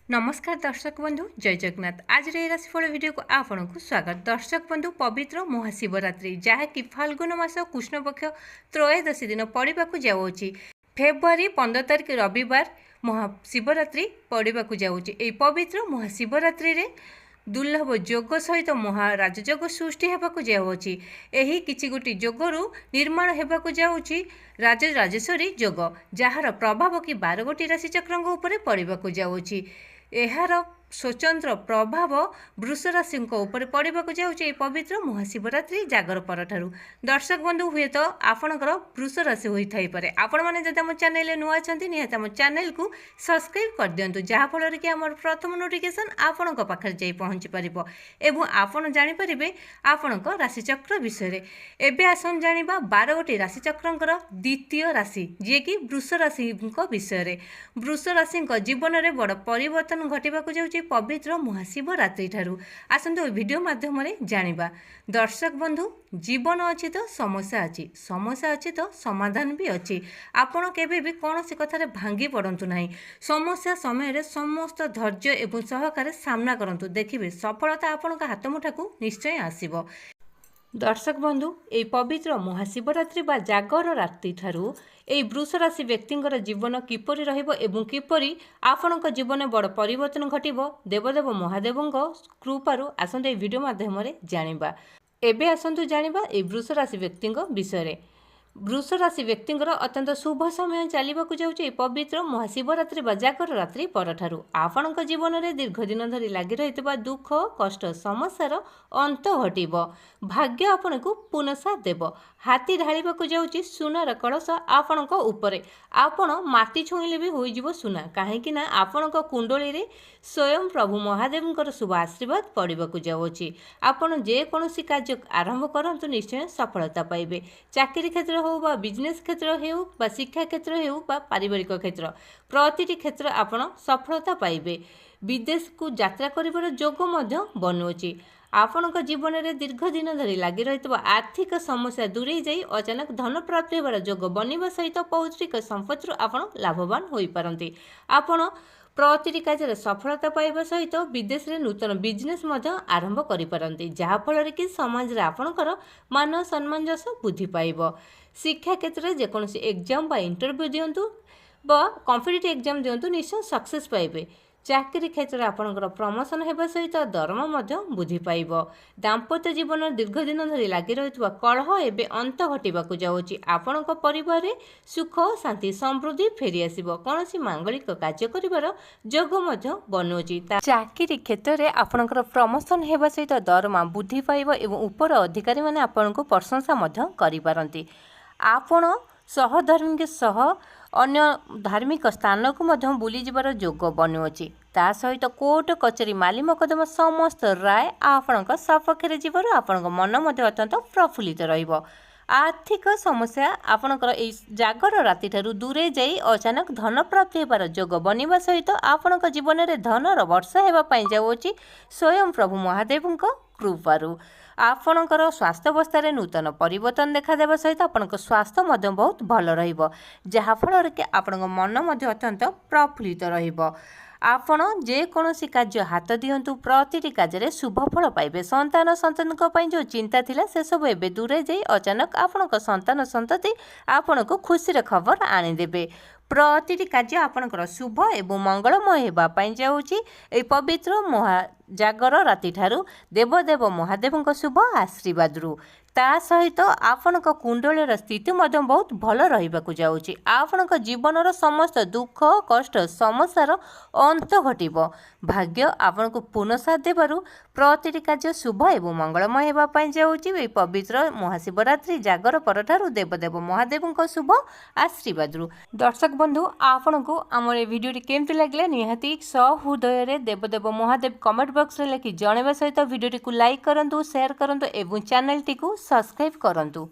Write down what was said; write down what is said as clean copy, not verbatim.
नमस्कार दर्शक बंधु जय जगन्नाथ। आज रे राशिफल वीडियो को आपण को स्वागत। दर्शक बंधु पवित्र महाशिवरात्रि जहाँकि फाल्गुन मास कृष्ण पक्ष त्रयोदशी दिन पड़वा जाऊँगी। फेब्रुआरी 15 तारिख रविवार महाशिवरात्रि पड़वा जाऊँगी। पवित्र महाशिवरात्रि रे दुर्लभ जोग सहित महाराजयोग सृष्टि होगा जाऊँगी। यही किसी गोटी जोगरु निर्माण होगा जाऊँगी राजराजेश्वरी जोग, जार प्रभाव कि 12 गोटी राशिचक्र उपर पड़वा जाऊँगी। एहार स्वतंत्र प्रभाव वृष राशि पड़वा जाऊँगी पवित्र महाशिवरात्रि जागर परठारु। दर्शक बंधु हुए तो आपणकर वृष राशि होई पारे। आपण माने जदि आम चैनल नुआ छथि निहाती आम चैनल को सब्सक्राइब कर दियंतु, जहाँ फल कि आम प्रथम नोटिफिकेशन आपण पाखे जाई पहुँची पारिबो एवं आपण जानि परिबे आपणक राशिचक्र विषय। एबे आसन जानिबा 12 गोटी राशिचक्रंकर द्वितीय राशि जे कि वृष राशि विषय। वृष राशि जीवन में बड़ परिवर्तन घटवाक जाऊँगी पवित्र महाशिवरात्रि ठारू। आसंतु वीडियो माध्यम जानिबा। दर्शक बंधु जीवन अच्छी तो समस्या अच्छी, समस्या अच्छी तो समाधान भी अच्छी। आपण केबे भी कौन सी कथार भांगी पड़तु नहीं। समस्या समय समस्त धैर्य एवं सहकार सामना करंतु, देखिए सफलता आपण हाथ मुठा को निश्चय आसीबो। दर्शक बंधु ये पवित्र महाशिवरात्रि बा जागर रात्रि ठारू ए वृष राशि व्यक्तिंकर जीवन किपरि रहिबो एवं किपरि आपणक जीवन बड़ परिवर्तन घटिबो देवदेव महादेवंक कृपारु आसंतु ए वीडियो माध्यम जानिबा। एबे आसंतु जानिबा ए वृष राशि व्यक्तिंक विषय। वृष राशि व्यक्तिंकर अत्यंत शुभ समय चलवाक जाऊँगी पवित्र महाशिवरात्रि बा जागर रात्रि परठारु। आपणक जीवन में दीर्घ दिन धरी लगी रही दुख कष्ट समस्यार अंत घटिब, भाग्य आपण को पुनसाथ देव। हाथी ढाळिबाक जाऊँगी सुनार कलश आपणक उपरे। आपण माटी छुईले भी होइजिबो सुना, कहीं ना आपणक कुंडली रे स्वयं प्रभु महादेवंकर शुभ आशीर्वाद पड़वाक जाऊँगी। आपण जेकोसी कार्य आरंभ करंतु निश्चय सफलता पाइबे। चाकरी क्षेत्र हो बा बिजनेस क्षेत्र हो बा शिक्षा क्षेत्र हो बा पारिवारिक क्षेत्र, प्रतिटी क्षेत्र आपण सफलता पाइबे। विदेश को यात्रा करिवार जोग मध्य बनुची। आपणक जीवन में दीर्घ दिन धरी लगी रही आर्थिक समस्या दूरे जाई अचानक धन प्राप्त होवार जोग बनवा सहित पौत्रिक संपत्ति आपण लाभवान हो पारती। आपण प्रतिटी कार्य सफलता पाइबा सहित विदेश में नूतन बिजनेस आरंभ करें, जहाँफल कि समाज में आपणकर मान सम्मान जस वृद्धि पाइब। शिक्षा क्षेत्र में जेकोसी एग्जाम बा इंटरव्यू दिंतु बा कॉम्पिटिटिव एग्जाम दिंतु निश्चय सक्सेस पाइबे। चाकरी क्षेत्र में आपणकर प्रमोशन होगा सहित दरमा वृद्धि पाइब। दाम्पत्य जीवन दीर्घ दिन धरी लगी रही कलह एवं अंत घटवाक जाऊँगी। आपण परिवार में सुख शांति समृद्धि फेरी आसब। कौन मांगलिक कार्य कर जोग बनौची। चाकरी क्षेत्र में आपणकर प्रमोशन होगा सहित दरमा वृद्धि पाइब एवं उपर अधिकारी मैंने आपण को प्रशंसा करिपारंती। आपण सहधर्मी सह अन्य धार्मिक स्थान को बुली जीवार जोग बनुअछि। ता सहित कोर्ट कचेरी माली मकदमा समस्त राय आपणक सपक्ष जीवार आपणक मन अत्यंत प्रफुल्लित रहिबो। आर्थिक समस्या आपणकर ए जागर राति ठारू दूरे जाई अचानक धन प्राप्ति होबार जोग बनिबा सहित आपणक जीवन में धनर वर्षा हेबा पई जाउछि स्वयं प्रभु महादेवंक कृपारु। आपणकर स्वास्थ्य अवस्था नूतन परिवर्तन देखा सहित आपणक स्वास्थ्य बहुत भल रहिबो, जहाँफल कि आपणक मन अत्यंत प्रफुल्लित रहिबो। आपण जेकोसी कार्य हाथ दिंतु प्रतिटी कार्य शुभफल पाइबे। संतान संतान जो चिंता थिला से सब एबे दूरे जाई अचानक आपणक संतान संतति आपण को खुशी खबर आनीदेवे। प्रतिटी कार्य आपणकर शुभ एवं मंगलमय होगापी जाऊँगी ए पवित्र महाजागर राति ठारू देवदेव महादेवंक शुभ आशीर्वाद रु। ता सहित आपणक कुंडलीर स्थिति बहुत भल रहिबाकु जाउछि। आपणक जीवनर समस्त दुख कष्ट समस्यार अंत घटिब, भाग्य आपण को पुनसाथ देबारु प्रतिटी कार्य शुभ एवं मंगलमय होगापी जाउछि ए पवित्र महाशिवरात्रि जागर परठारु देवदेव महादेवंक शुभ आशीर्वाद रु। दर्शक बंधु आपण को आमर वीडियो केमती लगे निहाती सहृदय देवदेव महादेव कमेंट बॉक्स रे लिखि जणाइबा सहित वीडियो को लाइक करंतु, शेयर करंतु एवं चैनल टी को सब्सक्राइब करंतु।